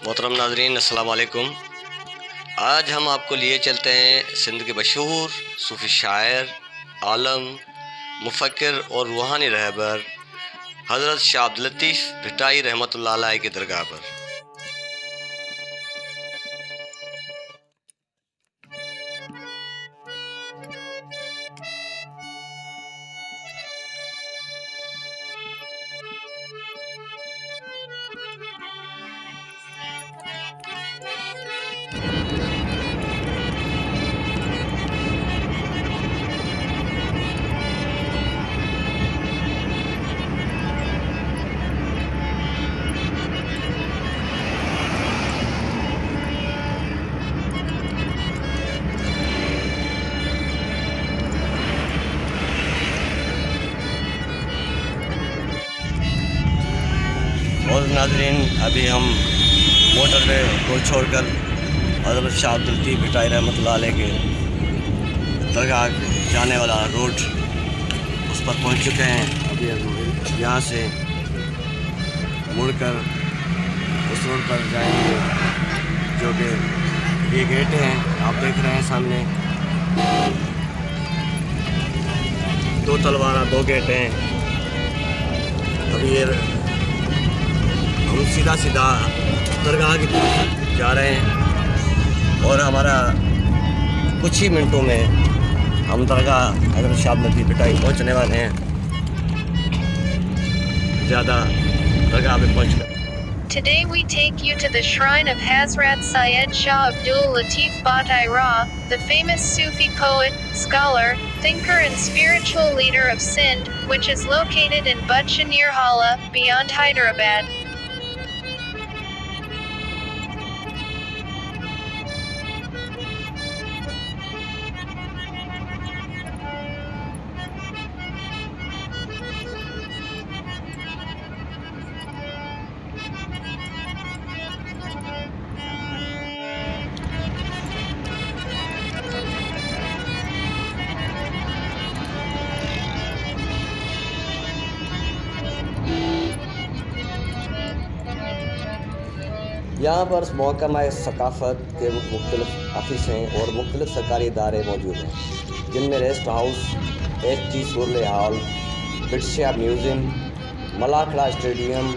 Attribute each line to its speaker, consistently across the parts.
Speaker 1: मोहतरम नाज़रीन, अस्सलाम वालेकुम। आज हम आपको लिए चलते हैं सिंध के मशहूर सूफ़ी शायर, आलम, मुफ़क्किर और रूहानी रहबर हज़रत शाह अब्दुल लतीफ़ भिटाई रहमतुल्लाह अलैह की दरगाह पर। और नाज़रीन, अभी हम मोटरवे को छोड़कर हज़रत शाह अब्दुल लतीफ़ भिटाई रहमतुल्लाह अलैह के दरगाह जाने वाला रोड उस पर पहुंच चुके हैं। अभी यहाँ से मुड़कर उस रोड पर जाएंगे जो कि ये गेट हैं, आप देख रहे हैं सामने। 2 तलवारा 2 गेट हैं। अभी ये हम सीधा दरगाह की तरफ जा रहे हैं और हमारा कुछ ही मिनटों में हम दरगाह हज़रत शाह अब्दुल लतीफ़ भिटाई पहुँचने वाले हैं। ज़्यादा दरगाह पे पहुँच।
Speaker 2: Today we take you to the shrine of Hazrat Syed Shah Abdul Latif Bhitai Ra, the famous Sufi poet, scholar, thinker and spiritual leader of Sindh, which is located in Budcha near Hala, beyond Hyderabad.
Speaker 1: यहाँ पर महकमा सकाफ़त के मुख्तलिफ़ ऑफिसें और मुख्तलिफ़ सरकारी इदारे मौजूद हैं, जिनमें rest house, HG Surat hall, बिटशा म्यूज़ियम, मलाखड़ा स्टेडियम,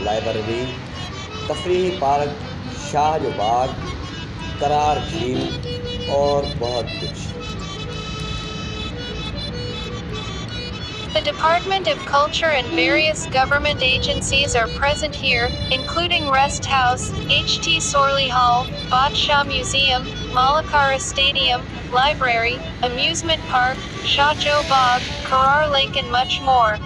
Speaker 1: लाइब्रेरी, तफरीही पार्क, शाह जो बाग, करार झील और बहुत कुछ।
Speaker 2: The Department of Culture and various government agencies are present here, including Rest House, HT Sorley Hall, Badshah Museum, Malakara Stadium, Library, Amusement Park, Shah Jo Bagh, Karar Lake and much more.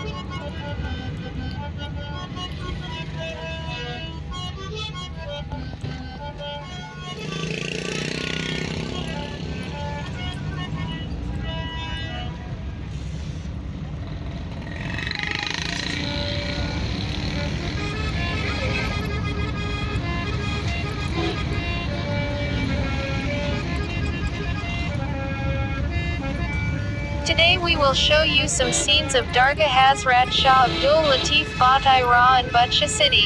Speaker 2: Today we will show you some scenes of Dargah Hazrat Shah Abdul Latif Bhitai Ra in Budcha city.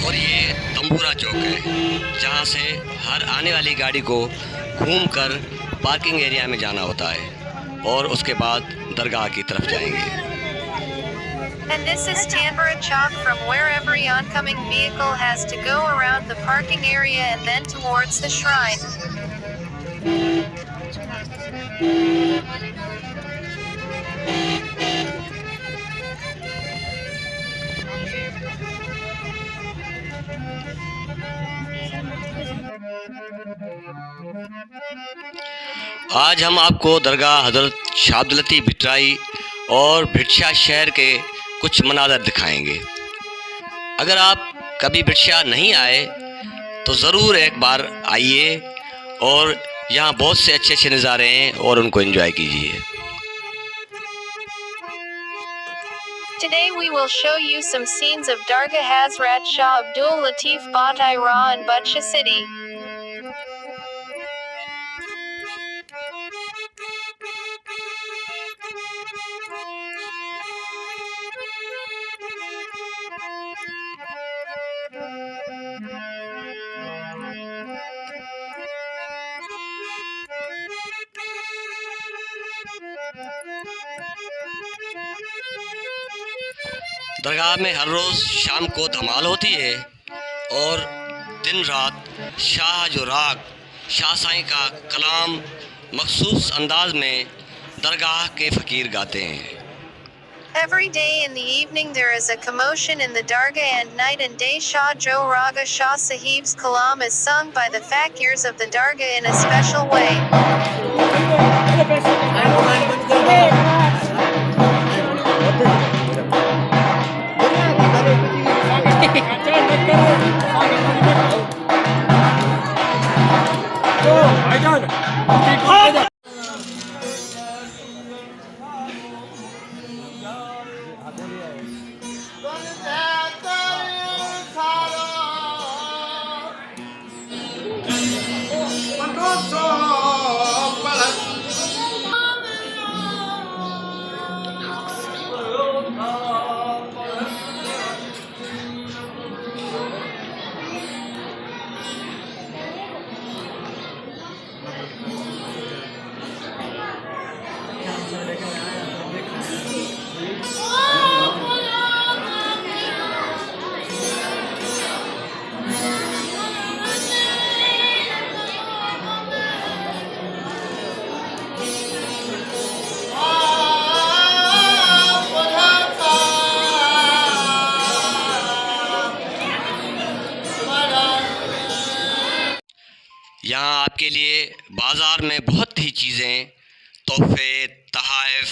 Speaker 1: और ये तंबूरा चौक है, जहाँ से हर आने वाली गाड़ी को घूमकर पार्किंग एरिया में जाना होता है और उसके बाद दरगाह की तरफ जाएंगे।
Speaker 2: And this is Tanbara Chowk, from where every oncoming vehicle has to go around the parking area and then towards the shrine.
Speaker 1: आज हम आपको दरगाह हज़रत शाह अब्दुल लतीफ़ भिटाई और भिटशा शहर के कुछ मनाज़र दिखाएंगे। अगर आप कभी भिटशा नहीं आए तो ज़रूर एक बार आइए और यहाँ बहुत से अच्छे अच्छे नज़ारे हैं और उनको एंजॉय कीजिए।
Speaker 2: Today we will show you some scenes of Dargah Hazrat Shah Abdul Latif BHITAI in BHITAI city.
Speaker 1: दरगाह में हर रोज़ शाम को धमाल होती है और दिन रात शाह जो राग शाह साईं का कलाम मखसूस अंदाज में दरगाह के फ़कीर गाते हैं।
Speaker 2: Every day in the evening there is a commotion in the Dargah, and night and day Shah Jo Raga Shah Sahib's Kalam is sung by the fakirs of the Dargah in a special way.
Speaker 1: यहाँ आपके लिए बाज़ार में बहुत ही चीज़ें, तोहफे, तहाइफ,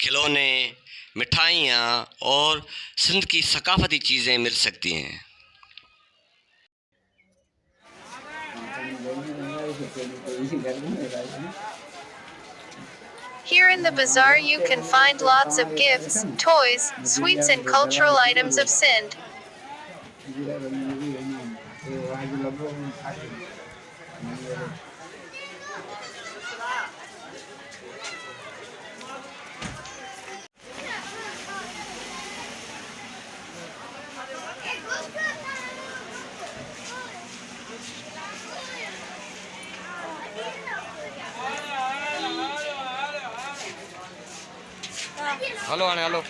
Speaker 1: खिलौने, मिठाइयाँ और सिंध की सकाफ़ती चीज़ें मिल सकती हैं।
Speaker 2: Here in the bazaar you can find lots of gifts, toys, sweets and cultural items of Sindh.
Speaker 1: Hello आने हेलो